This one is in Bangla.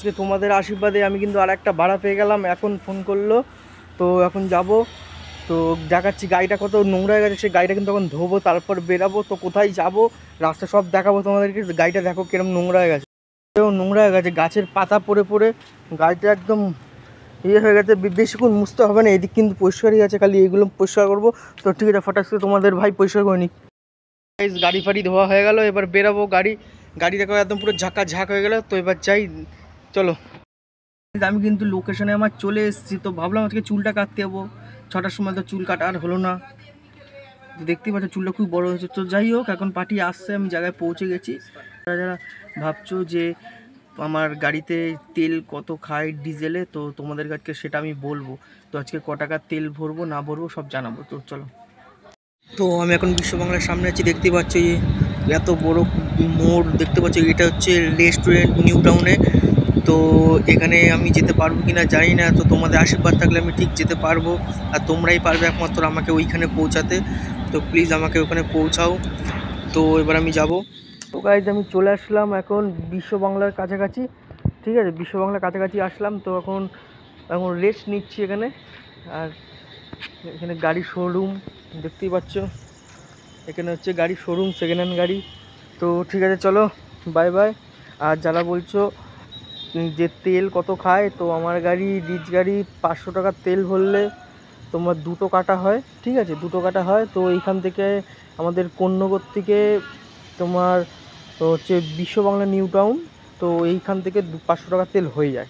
আজকে তোমাদের আশীর্বাদে আমি কিন্তু আর একটা ভাড়া পেয়ে গেলাম। এখন ফোন করলো, তো এখন যাব। তো দেখাচ্ছি গাড়িটা কত নোংরা হয়ে গেছে, সেই গাড়িটা কিন্তু এখন ধোবো, তারপর বেরাবো। তো কোথায় যাব রাস্তা সব দেখাবো তোমাদেরকে। গাড়িটা দেখো কিরম নোংরা হয়ে গেছে, নোংরা হয়ে গেছে, গাছের পাতা পড়ে পড়ে গাড়িটা একদম ইয়ে হয়ে গেছে। বেশিক্ষণ মুছতে হবে না, এদিক কিন্তু পরিষ্কারই আছে, খালি এইগুলো পরিষ্কার করবো। তো ঠিক আছে, ফটাক করে তোমাদের ভাই পরিষ্কার করে নিই। গাড়ি ফাড়ি ধোয়া হয়ে গেল, এবার বেরাবো। গাড়ি দেখো একদম পুরো ঝাঁকা ঝাঁক হয়ে গেল। তো এবার যাই, চলো। আমি কিন্তু লোকেশনে আমার চলে এসেছি। তো ভাবলাম আজকে চুলটা কাটতে যাবো 6টার সময়, তো চুল কাটা আর হলো না। তো দেখতেই পাচ্ছ চুলটা খুব বড় হয়েছে। তো যাই হোক, এখন পার্টি আসছে, আমি জায়গায় পৌঁছে গেছি। যারা যারা ভাবছো যে আমার গাড়িতে তেল কত খায় ডিজেলে, তো তোমাদের কাছে সেটা আমি বলবো। তো আজকে ক টাকার তেল ভরবো না ভরবো সব জানাবো। তো চলো। তো আমি এখন বিশ্ববাংলার সামনে আছি, দেখতে পাচ্ছি এত বড় মোড় দেখতে পাচ্ছি। এটা হচ্ছে রেস্টুরেন্ট নিউ টাউনে। তো এখানে আমি যেতে পারবো কি না জানি না। তো তোমাদের আশীর্বাদ থাকলে আমি ঠিক যেতে পারবো, আর তোমরাই পারবে একমাত্র আমাকে ওইখানে পৌঁছাতে। তো প্লিজ আমাকে ওখানে পৌঁছাও। তো এবার আমি যাব। তো গাইজ আমি চলে আসলাম এখন বিশ্ববাংলার কাছাকাছি। ঠিক আছে, বিশ্ববাংলার কাছাকাছি আসলাম। তো এখন রেস্ট নিচ্ছি এখানে। আর এখানে গাড়ি শোরুম দেখতেই পাচ্ছ, এখানে হচ্ছে গাড়ি শোরুম, সেকেন্ড হ্যান্ড গাড়ি। তো ঠিক আছে, চলো, বাই বাই। আর যারা বলছো যে তেল কত খায়, তো আমার গাড়ি রিচ গাড়ি 500 টাকার তেল ভরলে তোমার 2টো কাটা হয়। ঠিক আছে, 2টো কাটা হয়। তো এইখান থেকে আমাদের কোন্নগর থেকে তোমার হচ্ছে বিশ্ববাংলা নিউ টাউন, তো এইখান থেকে 500 টাকার তেল হয়ে যায়।